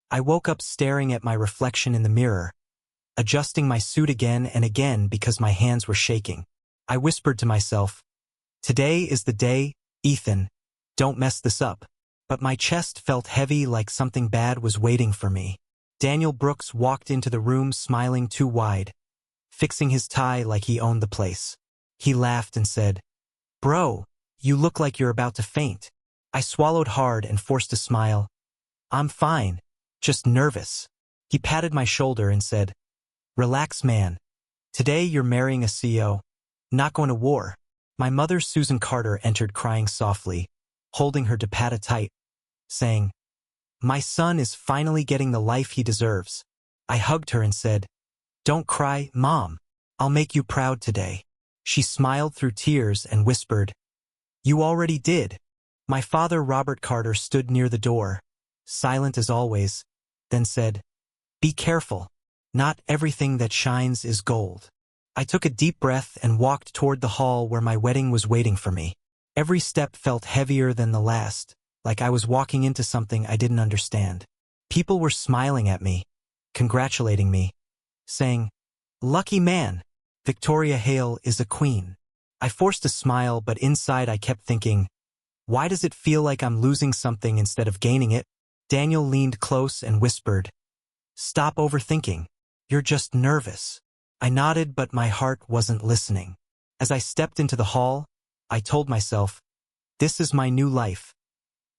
I woke up staring at my reflection in the mirror, adjusting my suit again and again because my hands were shaking. I whispered to myself, "Today is the day, Ethan. Don't mess this up." But my chest felt heavy like something bad was waiting for me. Daniel Brooks walked into the room smiling too wide, fixing his tie like he owned the place. He laughed and said, "Bro, you look like you're about to faint." I swallowed hard and forced a smile. "I'm fine, just nervous." He patted my shoulder and said, "Relax, man. Today you're marrying a CEO, not going to war." My mother, Susan Carter, entered crying softly, holding her dupatta tight, saying, "My son is finally getting the life he deserves." I hugged her and said, "Don't cry, Mom. I'll make you proud today." She smiled through tears and whispered, "You already did." My father, Robert Carter, stood near the door, silent as always, then said, "Be careful. Not everything that shines is gold." I took a deep breath and walked toward the hall where my wedding was waiting for me. Every step felt heavier than the last, like I was walking into something I didn't understand. People were smiling at me, congratulating me, saying, "Lucky man, Victoria Hale is a queen." I forced a smile, but inside I kept thinking, why does it feel like I'm losing something instead of gaining it? Daniel leaned close and whispered, "Stop overthinking. You're just nervous." I nodded, but my heart wasn't listening. As I stepped into the hall, I told myself, this is my new life,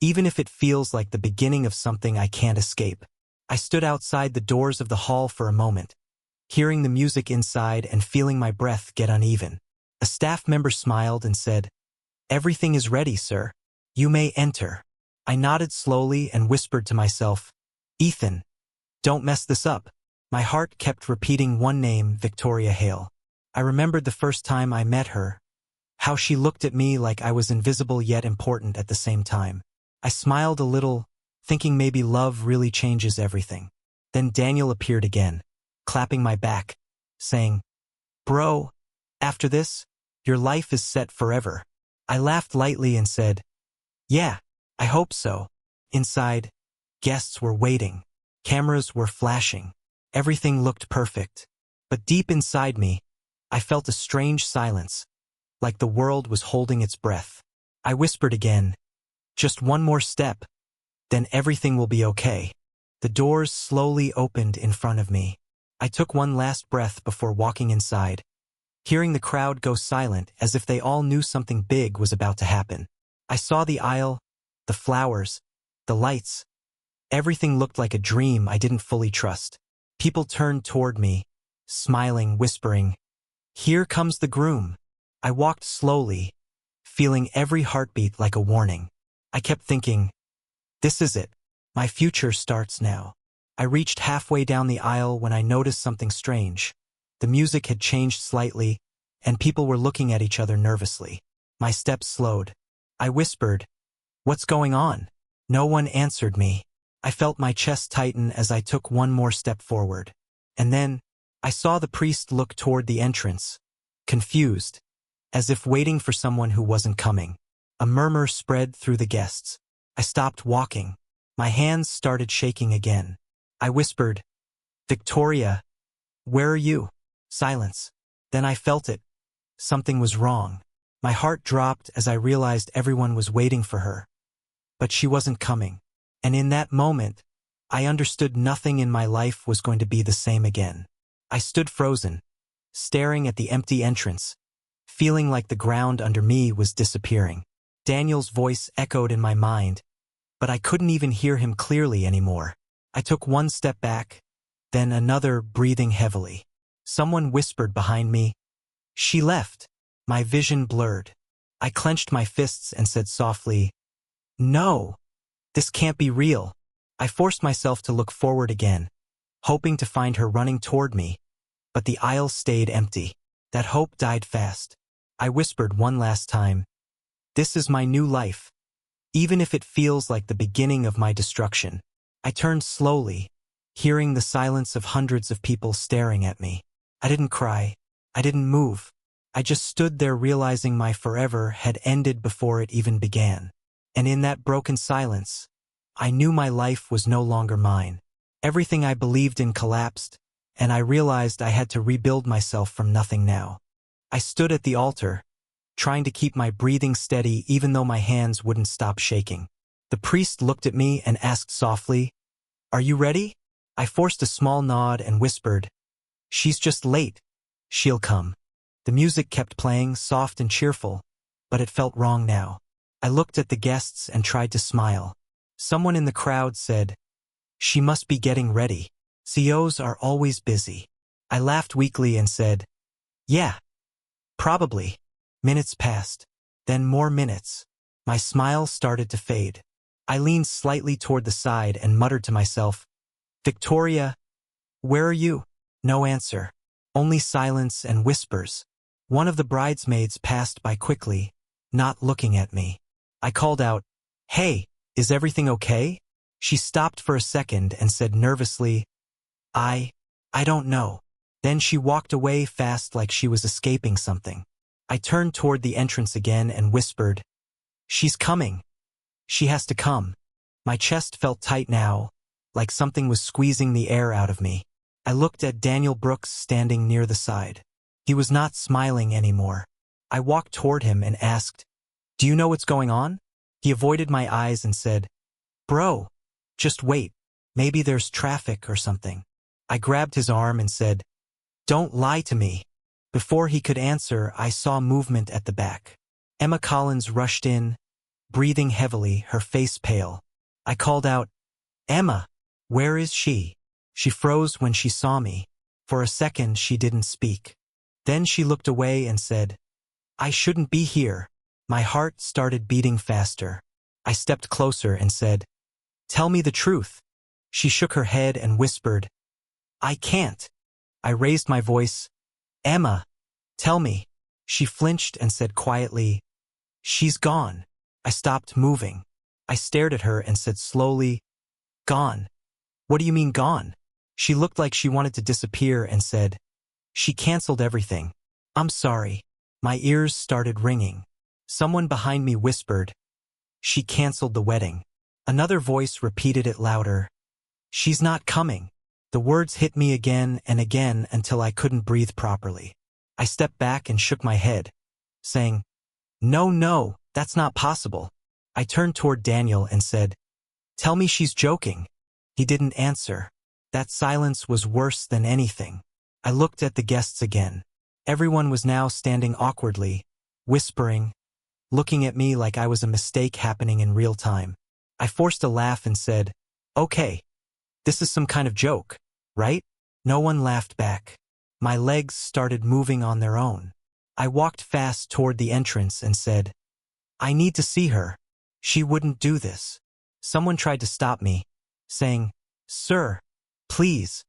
even if it feels like the beginning of something I can't escape. I stood outside the doors of the hall for a moment, hearing the music inside and feeling my breath get uneven. A staff member smiled and said, "Everything is ready, sir. You may enter." I nodded slowly and whispered to myself, "Ethan, don't mess this up." My heart kept repeating one name, Victoria Hale. I remembered the first time I met her, how she looked at me like I was invisible yet important at the same time. I smiled a little, thinking maybe love really changes everything. Then Daniel appeared again, clapping my back, saying, "Bro, after this, your life is set forever." I laughed lightly and said, "Yeah, I hope so." Inside, guests were waiting. Cameras were flashing. Everything looked perfect. But deep inside me, I felt a strange silence, like the world was holding its breath. I whispered again, "Just one more step, then everything will be okay." The doors slowly opened in front of me. I took one last breath before walking inside, hearing the crowd go silent as if they all knew something big was about to happen. I saw the aisle, the flowers, the lights. Everything looked like a dream I didn't fully trust. People turned toward me, smiling, whispering, "Here comes the groom." I walked slowly, feeling every heartbeat like a warning. I kept thinking, this is it. My future starts now. I reached halfway down the aisle when I noticed something strange. The music had changed slightly, and people were looking at each other nervously. My steps slowed. I whispered, "What's going on?" No one answered me. I felt my chest tighten as I took one more step forward. And then, I saw the priest look toward the entrance, confused, as if waiting for someone who wasn't coming. A murmur spread through the guests. I stopped walking. My hands started shaking again. I whispered, "Victoria, where are you?" Silence. Then I felt it. Something was wrong. My heart dropped as I realized everyone was waiting for her. But she wasn't coming. And in that moment, I understood nothing in my life was going to be the same again. I stood frozen, staring at the empty entrance, feeling like the ground under me was disappearing. Daniel's voice echoed in my mind, but I couldn't even hear him clearly anymore. I took one step back, then another, breathing heavily. Someone whispered behind me, "She left." My vision blurred. I clenched my fists and said softly, "No. This can't be real." I forced myself to look forward again, hoping to find her running toward me, but the aisle stayed empty. That hope died fast. I whispered one last time, "This is my new life, even if it feels like the beginning of my destruction." I turned slowly, hearing the silence of hundreds of people staring at me. I didn't cry. I didn't move. I just stood there realizing my forever had ended before it even began. And in that broken silence, I knew my life was no longer mine. Everything I believed in collapsed, and I realized I had to rebuild myself from nothing now. I stood at the altar, trying to keep my breathing steady even though my hands wouldn't stop shaking. The priest looked at me and asked softly, "Are you ready?" I forced a small nod and whispered, "She's just late. She'll come." The music kept playing, soft and cheerful, but it felt wrong now. I looked at the guests and tried to smile. Someone in the crowd said, "She must be getting ready. CEOs are always busy." I laughed weakly and said, "Yeah, probably." Minutes passed, then more minutes. My smile started to fade. I leaned slightly toward the side and muttered to myself, "Victoria, where are you?" No answer. Only silence and whispers. One of the bridesmaids passed by quickly, not looking at me. I called out, "Hey, is everything okay?" She stopped for a second and said nervously, I don't know." Then she walked away fast like she was escaping something. I turned toward the entrance again and whispered, "She's coming. She has to come." My chest felt tight now, like something was squeezing the air out of me. I looked at Daniel Brooks standing near the side. He was not smiling anymore. I walked toward him and asked, "Do you know what's going on?" He avoided my eyes and said, "Bro, just wait. Maybe there's traffic or something." I grabbed his arm and said, "Don't lie to me." Before he could answer, I saw movement at the back. Emma Collins rushed in, breathing heavily, her face pale. I called out, "Emma, where is she?" She froze when she saw me. For a second, she didn't speak. Then she looked away and said, "I shouldn't be here." My heart started beating faster. I stepped closer and said, "Tell me the truth." She shook her head and whispered, "I can't." I raised my voice, "Emma, tell me." She flinched and said quietly, "She's gone." I stopped moving. I stared at her and said slowly, "Gone? What do you mean gone?" She looked like she wanted to disappear and said, "She canceled everything." "I'm sorry." My ears started ringing. Someone behind me whispered, "She canceled the wedding." Another voice repeated it louder, "She's not coming." The words hit me again and again until I couldn't breathe properly. I stepped back and shook my head, saying, No, that's not possible." I turned toward Daniel and said, "Tell me she's joking." He didn't answer. That silence was worse than anything. I looked at the guests again. Everyone was now standing awkwardly, whispering, looking at me like I was a mistake happening in real time. I forced a laugh and said, "Okay, this is some kind of joke, right?" No one laughed back. My legs started moving on their own. I walked fast toward the entrance and said, "I need to see her. She wouldn't do this." Someone tried to stop me, saying, "Sir, please."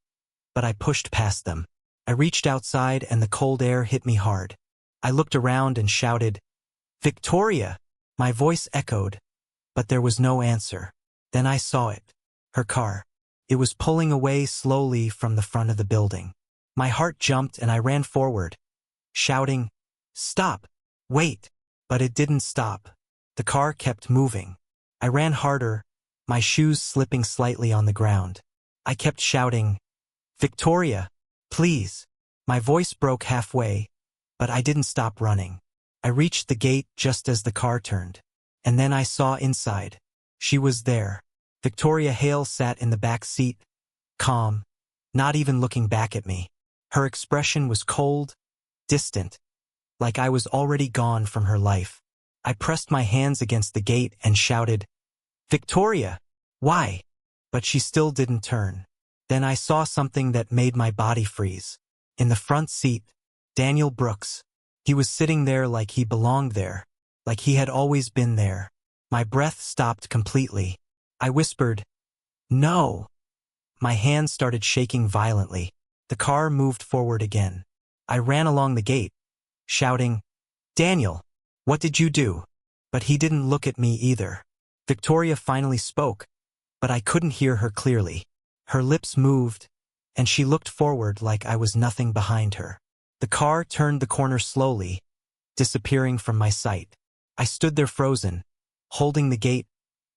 But I pushed past them. I reached outside and the cold air hit me hard. I looked around and shouted, "Victoria!" My voice echoed, but there was no answer. Then I saw it. Her car. It was pulling away slowly from the front of the building. My heart jumped and I ran forward, shouting, "Stop! Wait!" But it didn't stop. The car kept moving. I ran harder, my shoes slipping slightly on the ground. I kept shouting, "Victoria, please." My voice broke halfway, but I didn't stop running. I reached the gate just as the car turned. And then I saw inside. She was there. Victoria Hale sat in the back seat, calm, not even looking back at me. Her expression was cold, distant, like I was already gone from her life. I pressed my hands against the gate and shouted, "Victoria, why?" But she still didn't turn. Then I saw something that made my body freeze. In the front seat, Daniel Brooks. He was sitting there like he belonged there, like he had always been there. My breath stopped completely. I whispered, "No." My hands started shaking violently. The car moved forward again. I ran along the gate, shouting, "Daniel, what did you do?" But he didn't look at me either. Victoria finally spoke, but I couldn't hear her clearly. Her lips moved, and she looked forward like I was nothing behind her. The car turned the corner slowly, disappearing from my sight. I stood there frozen, holding the gate,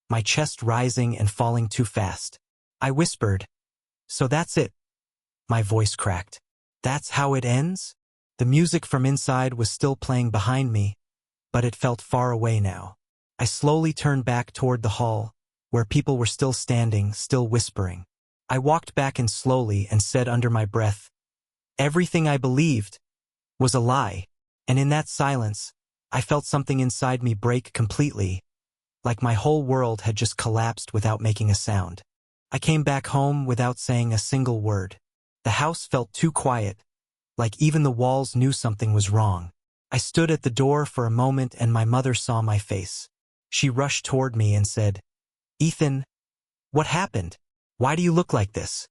my chest rising and falling too fast. I whispered, So that's it. My voice cracked. That's how it ends? The music from inside was still playing behind me, but it felt far away now. I slowly turned back toward the hall, where people were still standing, still whispering. I walked back in slowly and said under my breath, everything I believed was a lie, and in that silence, I felt something inside me break completely, like my whole world had just collapsed without making a sound. I came back home without saying a single word. The house felt too quiet, like even the walls knew something was wrong. I stood at the door for a moment and my mother saw my face. She rushed toward me and said, Ethan, what happened? Why do you look like this?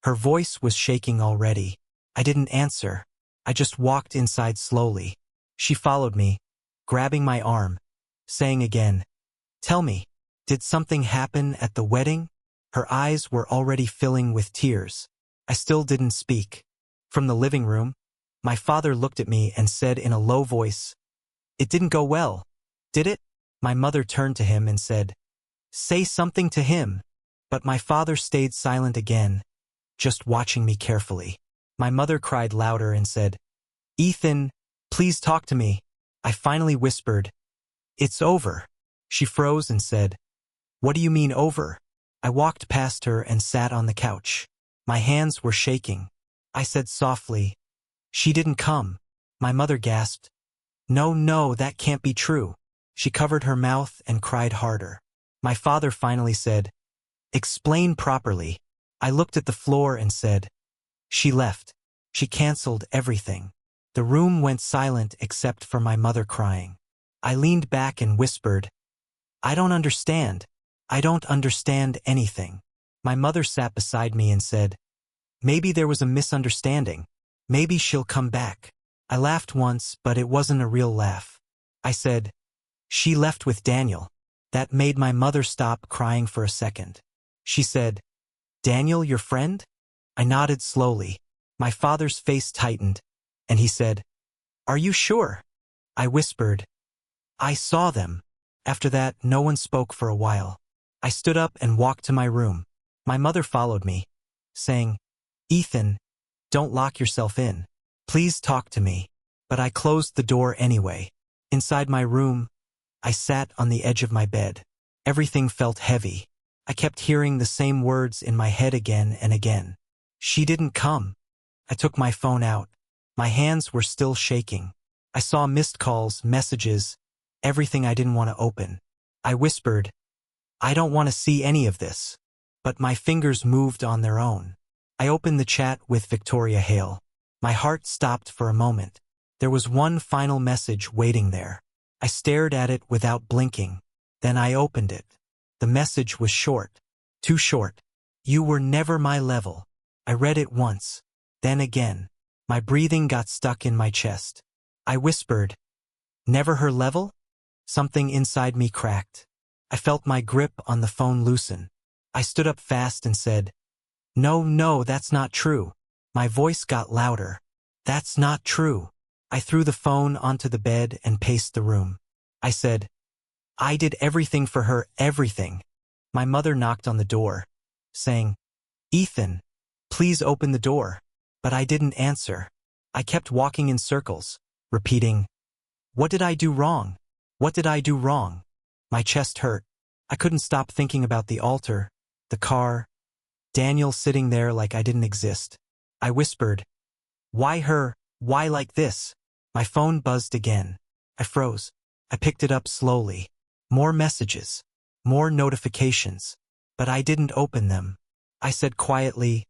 Her voice was shaking already. I didn't answer. I just walked inside slowly. She followed me, grabbing my arm, saying again, tell me, did something happen at the wedding? Her eyes were already filling with tears. I still didn't speak. From the living room, my father looked at me and said in a low voice, it didn't go well, did it? My mother turned to him and said, say something to him. But my father stayed silent again, just watching me carefully. My mother cried louder and said, Ethan, please talk to me. I finally whispered, it's over. She froze and said, what do you mean over? I walked past her and sat on the couch. My hands were shaking. I said softly, she didn't come. My mother gasped, no, that can't be true. She covered her mouth and cried harder. My father finally said, explain properly. I looked at the floor and said, she left. She canceled everything. The room went silent except for my mother crying. I leaned back and whispered, I don't understand. I don't understand anything. My mother sat beside me and said, maybe there was a misunderstanding. Maybe she'll come back. I laughed once, but it wasn't a real laugh. I said, she left with Daniel. That made my mother stop crying for a second. She said, Daniel, your friend? I nodded slowly. My father's face tightened, and he said, are you sure? I whispered, I saw them. After that, no one spoke for a while. I stood up and walked to my room. My mother followed me, saying, Ethan, don't lock yourself in. Please talk to me. But I closed the door anyway. Inside my room, I sat on the edge of my bed. Everything felt heavy. I kept hearing the same words in my head again and again. She didn't come. I took my phone out. My hands were still shaking. I saw missed calls, messages, everything I didn't want to open. I whispered, I don't want to see any of this. But my fingers moved on their own. I opened the chat with Victoria Hale. My heart stopped for a moment. There was one final message waiting there. I stared at it without blinking. Then I opened it. The message was short. Too short. You were never my level. I read it once. Then again. My breathing got stuck in my chest. I whispered, never her level? Something inside me cracked. I felt my grip on the phone loosen. I stood up fast and said, no, that's not true. My voice got louder. That's not true. I threw the phone onto the bed and paced the room. I said, I did everything for her, everything. My mother knocked on the door, saying, Ethan, please open the door. But I didn't answer. I kept walking in circles, repeating, what did I do wrong? What did I do wrong? My chest hurt. I couldn't stop thinking about the altar, the car, Daniel sitting there like I didn't exist. I whispered, why her? Why like this? My phone buzzed again. I froze. I picked it up slowly. More messages. More notifications. But I didn't open them. I said quietly,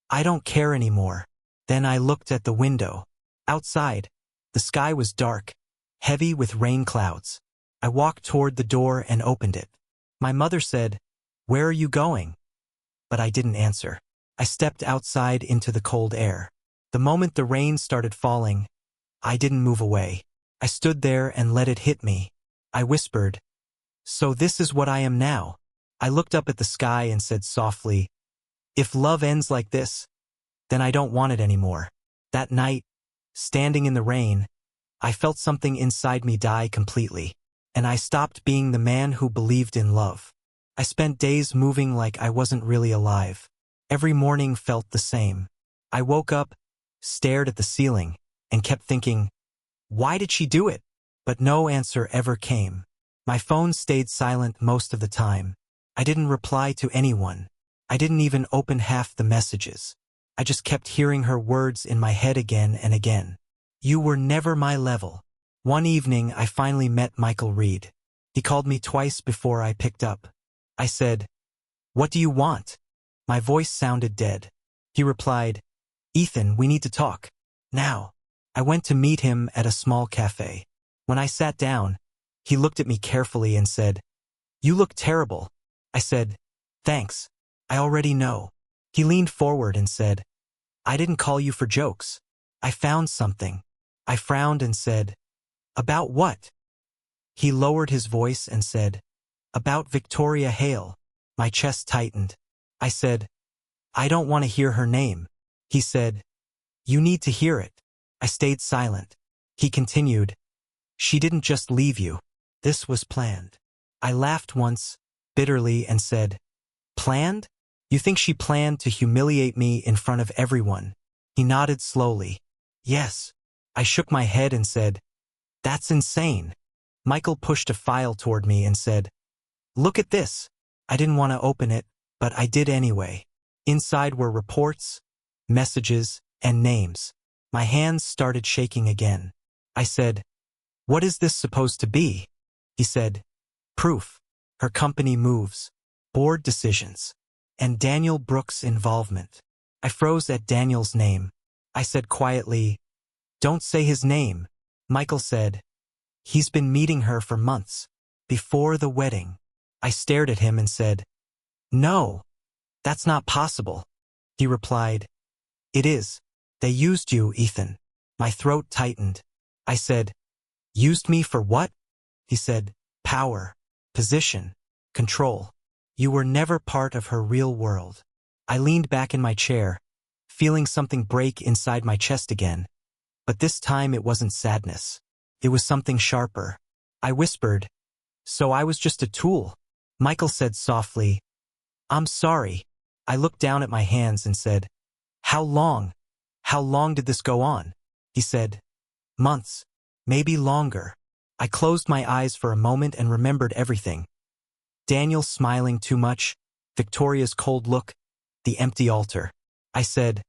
I don't care anymore. Then I looked at the window. Outside, the sky was dark, heavy with rain clouds. I walked toward the door and opened it. My mother said, where are you going? But I didn't answer. I stepped outside into the cold air. The moment the rain started falling, I didn't move away. I stood there and let it hit me. I whispered, so this is what I am now. I looked up at the sky and said softly, if love ends like this, then I don't want it anymore. That night, standing in the rain, I felt something inside me die completely, and I stopped being the man who believed in love. I spent days moving like I wasn't really alive. Every morning felt the same. I woke up, stared at the ceiling, and kept thinking, why did she do it? But no answer ever came. My phone stayed silent most of the time. I didn't reply to anyone. I didn't even open half the messages. I just kept hearing her words in my head again and again. You were never my level. One evening, I finally met Michael Reed. He called me twice before I picked up. I said, "What do you want?" My voice sounded dead. He replied, "Ethan, we need to talk. Now." I went to meet him at a small cafe. When I sat down, he looked at me carefully and said, "You look terrible." I said, "Thanks. I already know." He leaned forward and said, "I didn't call you for jokes. I found something." I frowned and said, "About what?" He lowered his voice and said, "About Victoria Hale." My chest tightened. I said, "I don't want to hear her name." He said, "You need to hear it." I stayed silent. He continued, "She didn't just leave you. This was planned." I laughed once, bitterly, and said, "Planned? You think she planned to humiliate me in front of everyone?" He nodded slowly. "Yes." I shook my head and said, "That's insane." Michael pushed a file toward me and said, "Look at this." I didn't want to open it, but I did anyway. Inside were reports, messages, and names. My hands started shaking again. I said, "What is this supposed to be?" He said, "Proof. Her company moves, board decisions, and Daniel Brooks' involvement." I froze at Daniel's name. I said quietly, "Don't say his name." Michael said, "He's been meeting her for months, before the wedding." I stared at him and said, "No, that's not possible." He replied, "It is. They used you, Ethan." My throat tightened. I said, "Used me for what?" He said, "Power, position, control. You were never part of her real world." I leaned back in my chair, feeling something break inside my chest again. But this time it wasn't sadness. It was something sharper. I whispered, "So I was just a tool." Michael said softly, "I'm sorry." I looked down at my hands and said, "How long? How long did this go on?" He said, "Months, maybe longer." I closed my eyes for a moment and remembered everything. Daniel smiling too much, Victoria's cold look, the empty altar. I said,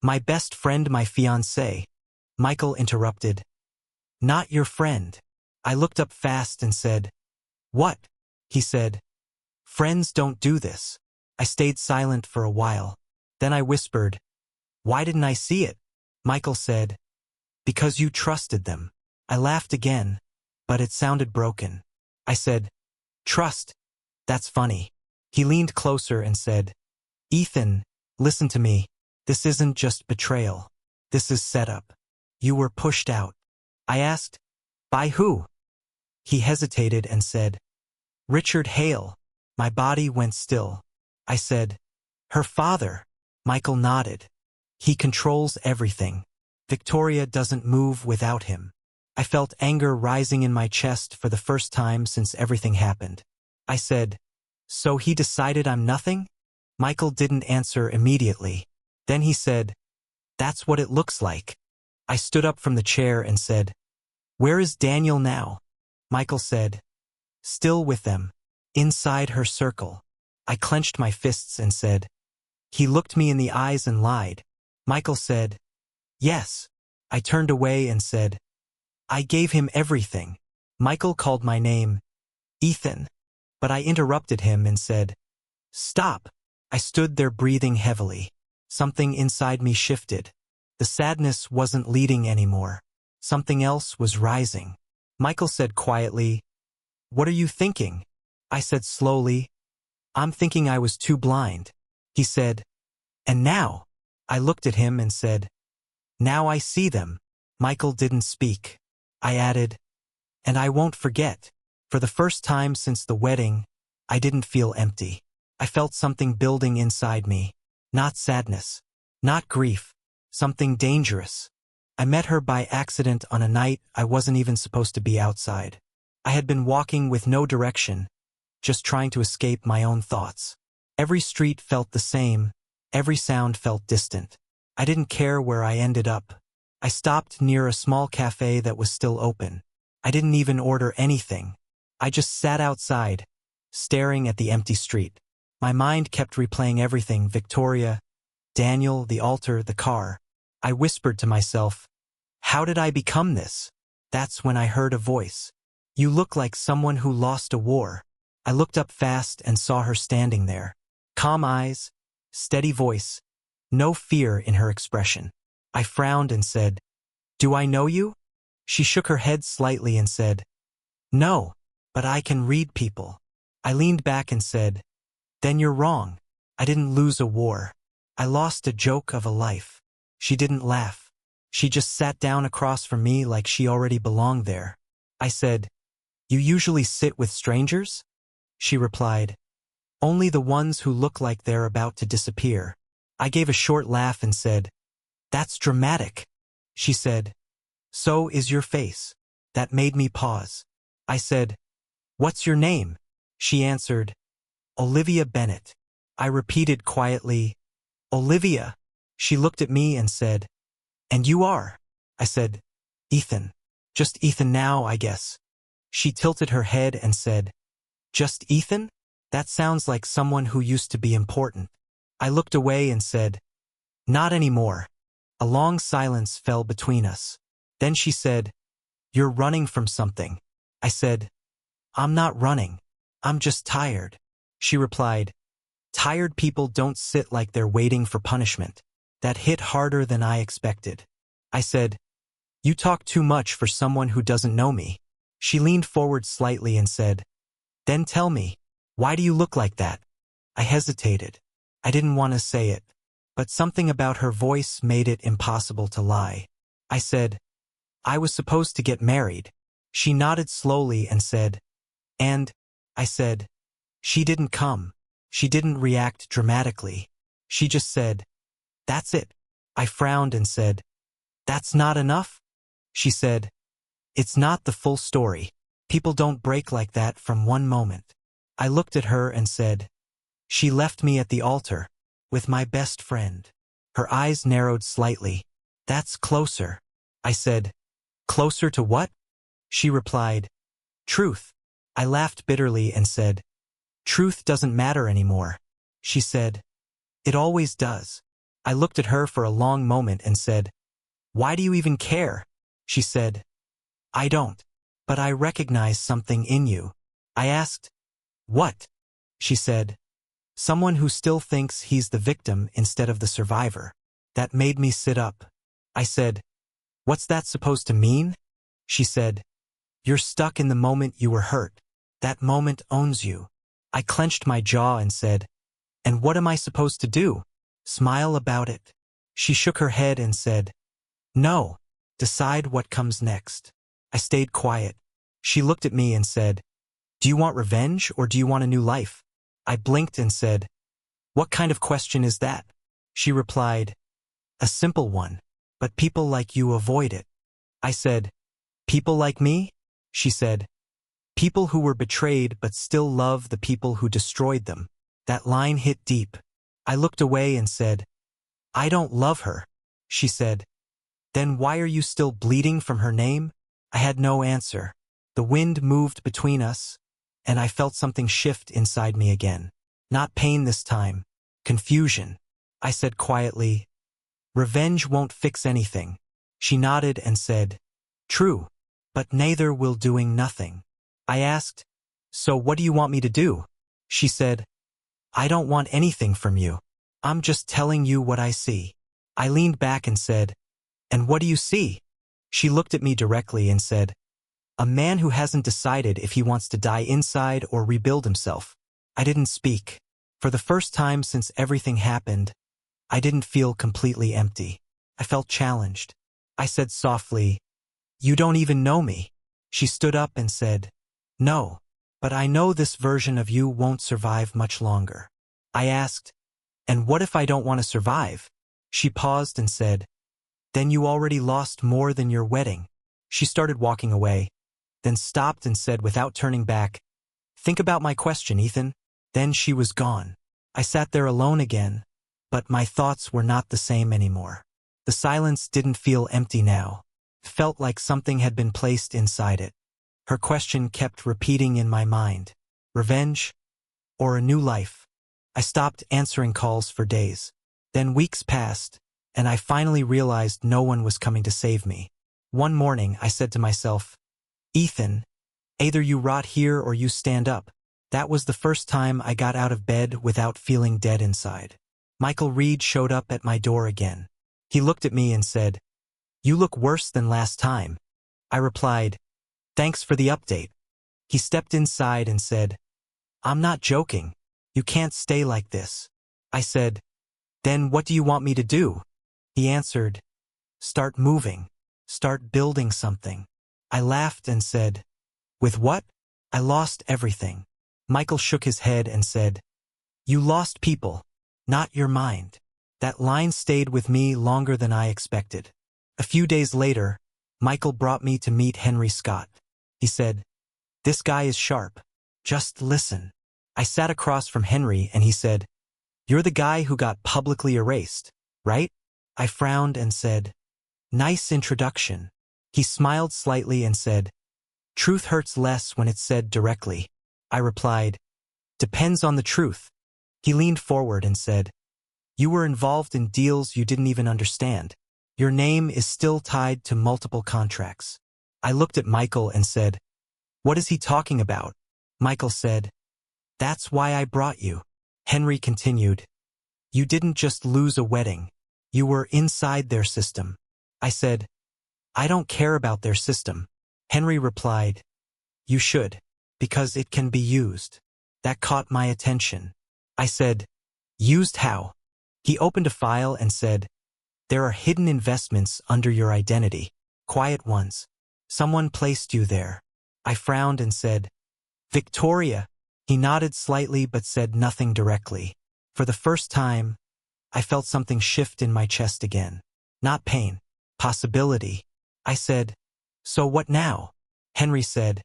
"My best friend, my fiancée." Michael interrupted, "Not your friend." I looked up fast and said, "What?" He said, "Friends don't do this." I stayed silent for a while. Then I whispered, "Why didn't I see it?" Michael said, "Because you trusted them." I laughed again, but it sounded broken. I said, "Trust? That's funny." He leaned closer and said, "Ethan, listen to me. This isn't just betrayal. This is setup. You were pushed out." I asked, "By who?" He hesitated and said, "Richard Hale." My body went still. I said, "Her father." Michael nodded. "He controls everything. Victoria doesn't move without him." I felt anger rising in my chest for the first time since everything happened. I said, "So he decided I'm nothing?" Michael didn't answer immediately. Then he said, "That's what it looks like." I stood up from the chair and said, "Where is Daniel now?" Michael said, "Still with them, inside her circle." I clenched my fists and said, "He looked me in the eyes and lied." Michael said, "Yes." I turned away and said, "I gave him everything." Michael called my name, "Ethan," but I interrupted him and said, "Stop." I stood there breathing heavily. Something inside me shifted. The sadness wasn't leading anymore. Something else was rising. Michael said quietly, "What are you thinking?" I said slowly, "I'm thinking I was too blind." He said, "And now?" I looked at him and said, "Now I see them." Michael didn't speak. I added, "And I won't forget." For the first time since the wedding, I didn't feel empty. I felt something building inside me. Not sadness, not grief, something dangerous. I met her by accident on a night I wasn't even supposed to be outside. I had been walking with no direction, just trying to escape my own thoughts. Every street felt the same, Every sound felt distant. I didn't care where I ended up. I stopped near a small cafe that was still open. I didn't even order anything. I just sat outside, staring at the empty street. My mind kept replaying everything: Victoria, Daniel, the altar, the car. I whispered to myself, how did I become this? That's when I heard a voice. You look like someone who lost a war. I looked up fast and saw her standing there. Calm eyes, steady voice, no fear in her expression. I frowned and said, do I know you? She shook her head slightly and said, no, but I can read people. I leaned back and said, then you're wrong. I didn't lose a war. I lost a joke of a life. She didn't laugh. She just sat down across from me like she already belonged there. I said, you usually sit with strangers? She replied, only the ones who look like they're about to disappear. I gave a short laugh and said, that's dramatic. She said, so is your face. That made me pause. I said, what's your name? She answered, Olivia Bennett. I repeated quietly, Olivia. She looked at me and said, and you are? I said, Ethan. Just Ethan now, I guess. She tilted her head and said, just Ethan? That sounds like someone who used to be important. I looked away and said, not anymore. A long silence fell between us. Then she said, you're running from something. I said, I'm not running. I'm just tired. She replied, tired people don't sit like they're waiting for punishment. That hit harder than I expected. I said, you talk too much for someone who doesn't know me. She leaned forward slightly and said, then tell me, why do you look like that? I hesitated. I didn't want to say it, but something about her voice made it impossible to lie. I said, I was supposed to get married. She nodded slowly and said, and? I said, she didn't come. She didn't react dramatically. She just said, that's it. I frowned and said, that's not enough? She said, it's not the full story. People don't break like that from one moment. I looked at her and said, she left me at the altar with my best friend. Her eyes narrowed slightly. That's closer. I said, closer to what? She replied, truth. I laughed bitterly and said, truth doesn't matter anymore. She said, it always does. I looked at her for a long moment and said, why do you even care? She said, I don't. But I recognize something in you. I asked, what? She said, someone who still thinks he's the victim instead of the survivor. That made me sit up. I said, what's that supposed to mean? She said, you're stuck in the moment you were hurt. That moment owns you. I clenched my jaw and said, and what am I supposed to do? Smile about it? She shook her head and said, no. Decide what comes next. I stayed quiet. She looked at me and said, do you want revenge or do you want a new life? I blinked and said, what kind of question is that? She replied, a simple one, but people like you avoid it. I said, people like me? She said, people who were betrayed but still love the people who destroyed them. That line hit deep. I looked away and said, I don't love her. She said, then why are you still bleeding from her name? I had no answer. The wind moved between us, and I felt something shift inside me again. Not pain this time, confusion. I said quietly, revenge won't fix anything. She nodded and said, true, but neither will doing nothing. I asked, so what do you want me to do? She said, I don't want anything from you. I'm just telling you what I see. I leaned back and said, and what do you see? She looked at me directly and said, a man who hasn't decided if he wants to die inside or rebuild himself. I didn't speak. For the first time since everything happened, I didn't feel completely empty. I felt challenged. I said softly, you don't even know me. She stood up and said, no, but I know this version of you won't survive much longer. I asked, and what if I don't want to survive? She paused and said, then you already lost more than your wedding. She started walking away, then stopped and said without turning back, think about my question, Ethan. Then she was gone. I sat there alone again, but my thoughts were not the same anymore. The silence didn't feel empty now. It felt like something had been placed inside it. Her question kept repeating in my mind. Revenge? Or a new life? I stopped answering calls for days. Then weeks passed, and I finally realized no one was coming to save me. One morning, I said to myself, Ethan, either you rot here or you stand up. That was the first time I got out of bed without feeling dead inside. Michael Reed showed up at my door again. He looked at me and said, "You look worse than last time." I replied, "Thanks for the update." He stepped inside and said, "I'm not joking. You can't stay like this." I said, "Then what do you want me to do?" He answered, "Start moving. Start building something." I laughed and said, "With what?" "I lost everything." Michael shook his head and said, "You lost people, not your mind." That line stayed with me longer than I expected. A few days later, Michael brought me to meet Henry Scott. He said, "This guy is sharp. Just listen." I sat across from Henry and he said, "You're the guy who got publicly erased, right?" I frowned and said, "Nice introduction." He smiled slightly and said, "Truth hurts less when it's said directly." I replied, "Depends on the truth." He leaned forward and said, "You were involved in deals you didn't even understand. Your name is still tied to multiple contracts." I looked at Michael and said, "What is he talking about?" Michael said, "That's why I brought you." Henry continued, "You didn't just lose a wedding. You were inside their system." I said, "I don't care about their system." Henry replied, "You should, because it can be used." That caught my attention. I said, "Used how?" He opened a file and said, "There are hidden investments under your identity, quiet ones. Someone placed you there." I frowned and said, "Victoria." He nodded slightly but said nothing directly. For the first time, I felt something shift in my chest again. Not pain, possibility. I said, "So what now?" Henry said,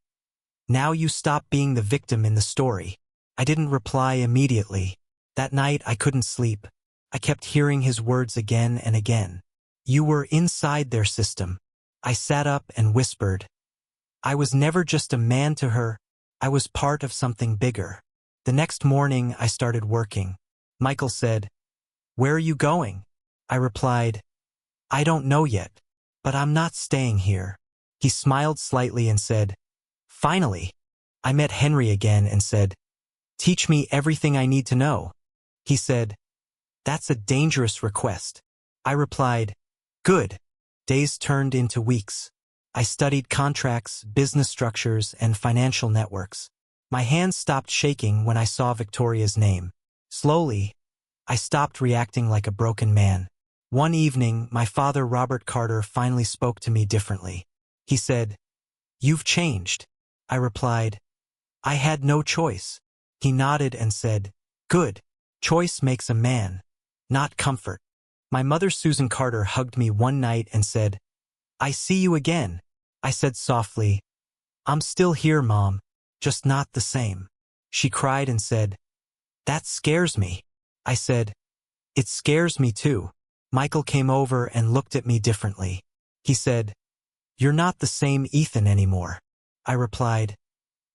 "Now you stop being the victim in the story." I didn't reply immediately. That night I couldn't sleep. I kept hearing his words again and again. "You were inside their system." I sat up and whispered, "I was never just a man to her. I was part of something bigger." The next morning I started working. Michael said, "Where are you going?" I replied, "I don't know yet, but I'm not staying here." He smiled slightly and said, "Finally." I met Henry again and said, "Teach me everything I need to know." He said, "That's a dangerous request." I replied, "Good." Days turned into weeks. I studied contracts, business structures, and financial networks. My hands stopped shaking when I saw Victoria's name. Slowly, I stopped reacting like a broken man. One evening, my father, Robert Carter, finally spoke to me differently. He said, "You've changed." I replied, "I had no choice." He nodded and said, "Good. Choice makes a man, not comfort." My mother, Susan Carter, hugged me one night and said, "I see you again." I said softly, "I'm still here, Mom, just not the same." She cried and said, "That scares me." I said, "It scares me too." Michael came over and looked at me differently. He said, "You're not the same Ethan anymore." I replied,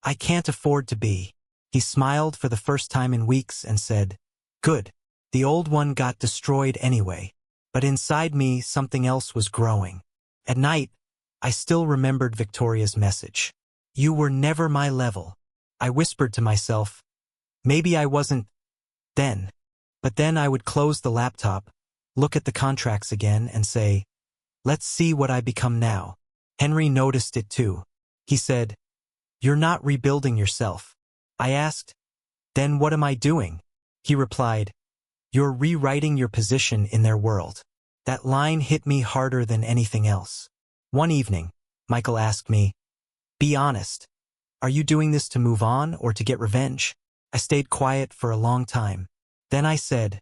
"I can't afford to be." He smiled for the first time in weeks and said, "Good. The old one got destroyed anyway." But inside me, something else was growing. At night, I still remembered Victoria's message. "You were never my level." I whispered to myself, maybe I wasn't then. But then I would close the laptop, look at the contracts again, and say, "Let's see what I become now." Henry noticed it too. He said, "You're not rebuilding yourself." I asked, "Then what am I doing?" He replied, "You're rewriting your position in their world." That line hit me harder than anything else. One evening, Michael asked me, "Be honest. Are you doing this to move on or to get revenge?" I stayed quiet for a long time. Then I said,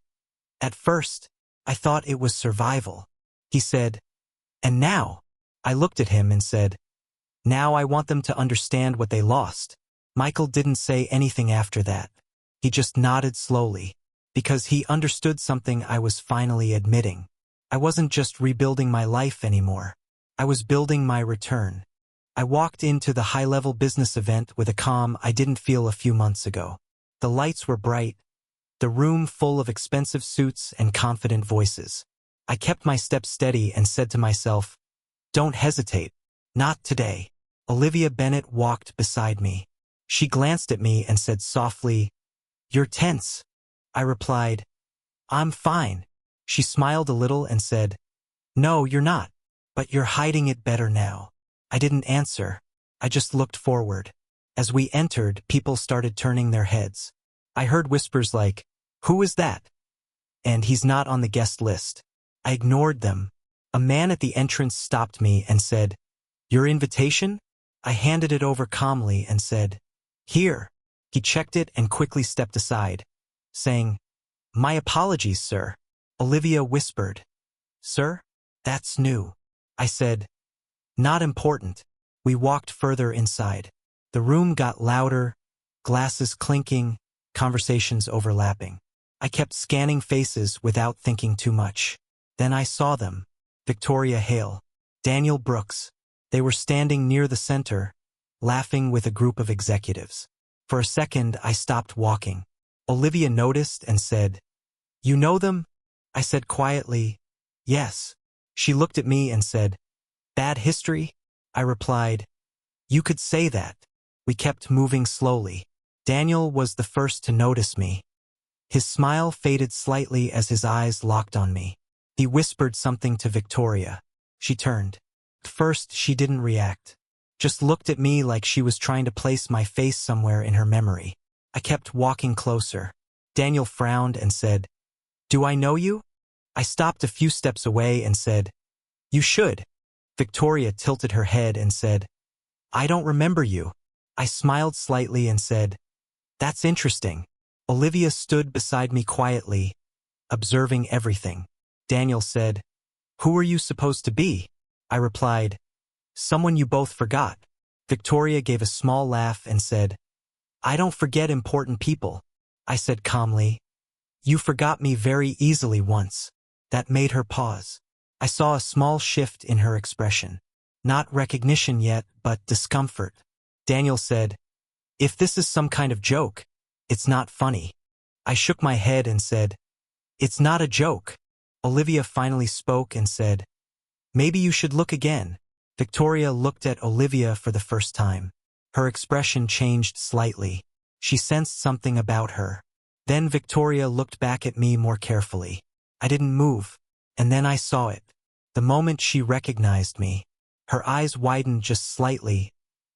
"At first, I thought it was survival." He said, "And now?" I looked at him and said, "Now I want them to understand what they lost." Michael didn't say anything after that. He just nodded slowly. because he understood something I was finally admitting. I wasn't just rebuilding my life anymore. I was building my return. I walked into the high-level business event with a calm I didn't feel a few months ago. The lights were bright, the room full of expensive suits and confident voices. I kept my steps steady and said to myself, "Don't hesitate. Not today." Olivia Bennett walked beside me. She glanced at me and said softly, "You're tense." I replied, "I'm fine." She smiled a little and said, "No, you're not, but you're hiding it better now." I didn't answer. I just looked forward. As we entered, people started turning their heads. I heard whispers like, "Who is that?" and "He's not on the guest list." I ignored them. A man at the entrance stopped me and said, "Your invitation?" I handed it over calmly and said, "Here." He checked it and quickly stepped aside, saying, "My apologies, sir." Olivia whispered, "Sir? That's new." I said, "Not important." We walked further inside. The room got louder, glasses clinking, conversations overlapping. I kept scanning faces without thinking too much. Then I saw them. Victoria Hale, Daniel Brooks. They were standing near the center, laughing with a group of executives. For a second, I stopped walking. Olivia noticed and said, "You know them?" I said quietly, "Yes." She looked at me and said, "Bad history?" I replied, "You could say that." We kept moving slowly. Daniel was the first to notice me. His smile faded slightly as his eyes locked on me. He whispered something to Victoria. She turned. At first, she didn't react. Just looked at me like she was trying to place my face somewhere in her memory. I kept walking closer. Daniel frowned and said, "Do I know you?" I stopped a few steps away and said, "You should." Victoria tilted her head and said, "I don't remember you." I smiled slightly and said, "That's interesting." Olivia stood beside me quietly, observing everything. Daniel said, "Who are you supposed to be?" I replied, "Someone you both forgot." Victoria gave a small laugh and said, "I don't forget important people." I said calmly, "You forgot me very easily once." That made her pause. I saw a small shift in her expression. Not recognition yet, but discomfort. Daniel said, "If this is some kind of joke, it's not funny." I shook my head and said, "It's not a joke." Olivia finally spoke and said, "Maybe you should look again." Victoria looked at Olivia for the first time. Her expression changed slightly. She sensed something about her. Then Victoria looked back at me more carefully. I didn't move, and then I saw it. The moment she recognized me, her eyes widened just slightly,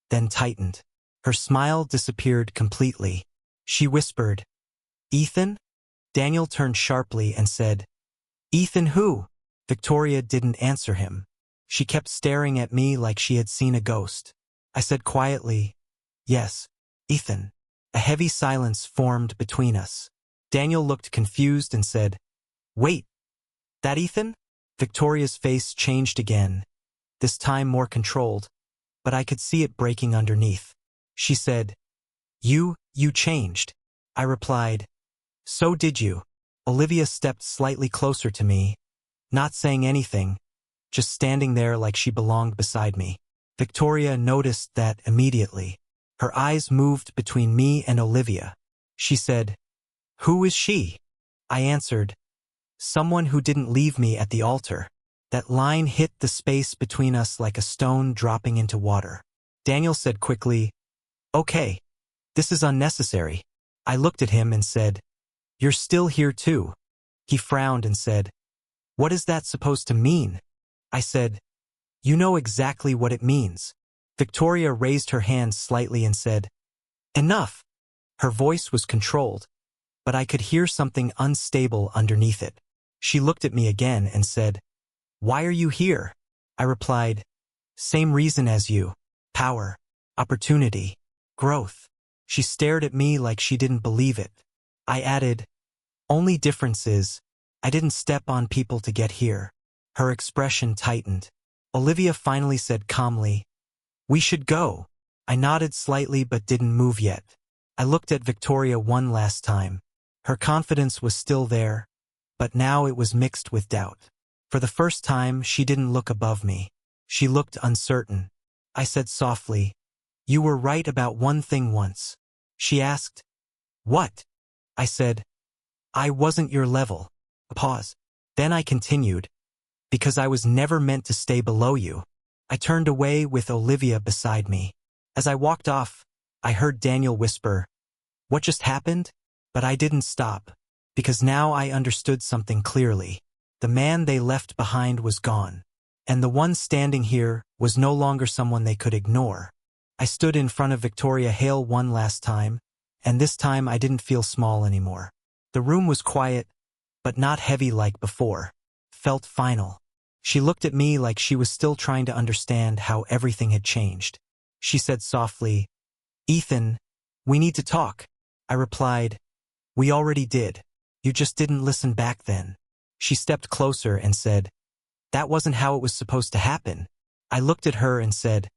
then tightened. Her smile disappeared completely. She whispered, "Ethan?" Daniel turned sharply and said, "Ethan who?" Victoria didn't answer him. She kept staring at me like she had seen a ghost. I said quietly, "Yes, Ethan." A heavy silence formed between us. Daniel looked confused and said, "Wait, that Ethan?" Victoria's face changed again, this time more controlled, but I could see it breaking underneath. She said, You changed." I replied, "So did you." Olivia stepped slightly closer to me, not saying anything, just standing there like she belonged beside me. Victoria noticed that immediately. Her eyes moved between me and Olivia. She said, "Who is she?" I answered, "Someone who didn't leave me at the altar." That line hit the space between us like a stone dropping into water. Daniel said quickly, "Okay, this is unnecessary." I looked at him and said, "You're still here too." He frowned and said, "What is that supposed to mean?" I said, "You know exactly what it means." Victoria raised her hand slightly and said, "Enough." Her voice was controlled, but I could hear something unstable underneath it. She looked at me again and said, "Why are you here?" I replied, "Same reason as you. Power, opportunity, growth." She stared at me like she didn't believe it. I added, "Only difference is, I didn't step on people to get here." Her expression tightened. Olivia finally said calmly, "We should go." I nodded slightly but didn't move yet. I looked at Victoria one last time. Her confidence was still there, but now it was mixed with doubt. For the first time, she didn't look above me. She looked uncertain. I said softly, "You were right about one thing once." She asked, "What?" I said, "I wasn't your level." A pause. Then I continued, "Because I was never meant to stay below you." I turned away with Olivia beside me. As I walked off, I heard Daniel whisper, "What just happened?" But I didn't stop, because now I understood something clearly. The man they left behind was gone, and the one standing here was no longer someone they could ignore. I stood in front of Victoria Hale one last time, and this time I didn't feel small anymore. The room was quiet, but not heavy like before. Felt final. She looked at me like she was still trying to understand how everything had changed. She said softly, "Ethan, we need to talk." I replied, "We already did. You just didn't listen back then." She stepped closer and said, "That wasn't how it was supposed to happen." I looked at her and said,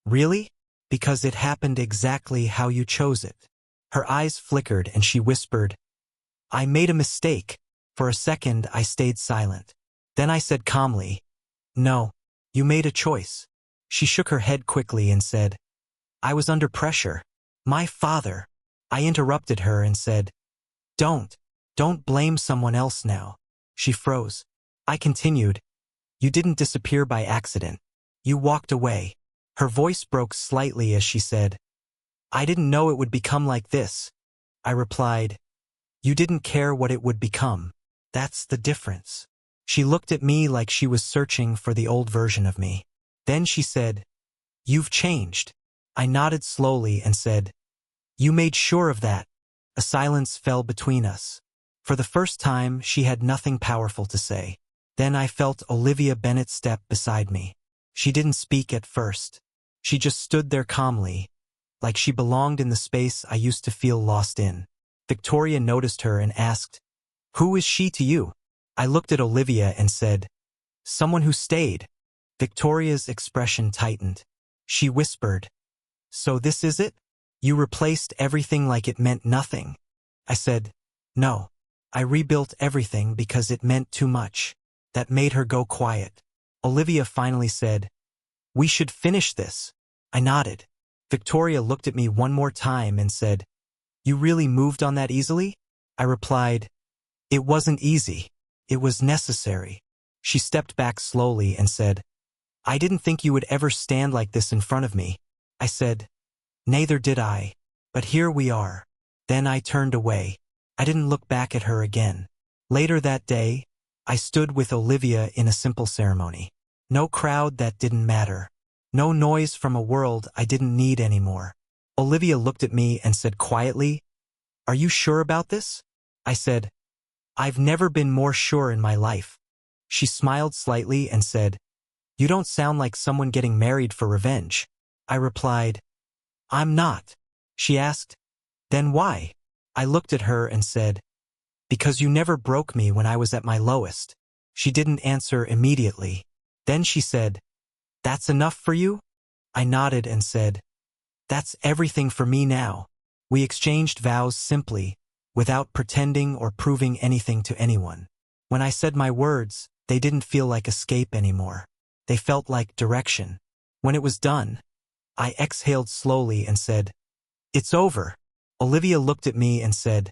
"Really? Because it happened exactly how you chose it." Her eyes flickered and she whispered, "I made a mistake." For a second, I stayed silent. Then I said calmly, "No, you made a choice." She shook her head quickly and said, "I was under pressure. My father." I interrupted her and said, Don't blame someone else now." She froze. I continued, "You didn't disappear by accident. You walked away." Her voice broke slightly as she said, "I didn't know it would become like this." I replied, "You didn't care what it would become. That's the difference." She looked at me like she was searching for the old version of me. Then she said, "You've changed." I nodded slowly and said, "You made sure of that." A silence fell between us. For the first time, she had nothing powerful to say. Then I felt Olivia Bennett step beside me. She didn't speak at first. She just stood there calmly, like she belonged in the space I used to feel lost in. Victoria noticed her and asked, "Who is she to you?" I looked at Olivia and said, "Someone who stayed." Victoria's expression tightened. She whispered, "So this is it? You replaced everything like it meant nothing." I said, "No. I rebuilt everything because it meant too much." That made her go quiet. Olivia finally said, "We should finish this." I nodded. Victoria looked at me one more time and said, "You really moved on that easily?" I replied, "It wasn't easy. It was necessary." She stepped back slowly and said, "I didn't think you would ever stand like this in front of me." I said, "Neither did I. But here we are." Then I turned away. I didn't look back at her again. Later that day, I stood with Olivia in a simple ceremony. No crowd that didn't matter. No noise from a world I didn't need anymore. Olivia looked at me and said quietly, "Are you sure about this?" I said, "I've never been more sure in my life." She smiled slightly and said, "You don't sound like someone getting married for revenge." I replied, "I'm not." She asked, "Then why?" I looked at her and said, "Because you never broke me when I was at my lowest." She didn't answer immediately. Then she said, "That's enough for you?" I nodded and said, "That's everything for me now." We exchanged vows simply, without pretending or proving anything to anyone. When I said my words, they didn't feel like escape anymore. They felt like direction. When it was done, I exhaled slowly and said, "It's over." Olivia looked at me and said,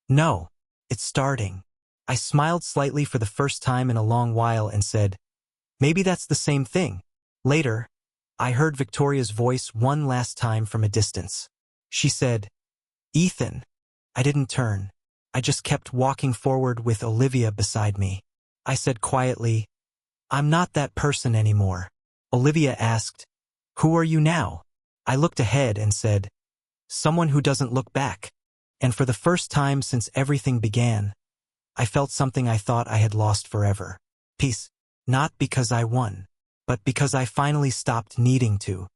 "No, it's starting." I smiled slightly for the first time in a long while and said, "Maybe that's the same thing." Later, I heard Victoria's voice one last time from a distance. She said, "Ethan." I didn't turn. I just kept walking forward with Olivia beside me. I said quietly, "I'm not that person anymore." Olivia asked, "Who are you now?" I looked ahead and said, "Someone who doesn't look back." And for the first time since everything began, I felt something I thought I had lost forever. Peace. Not because I won, but because I finally stopped needing to.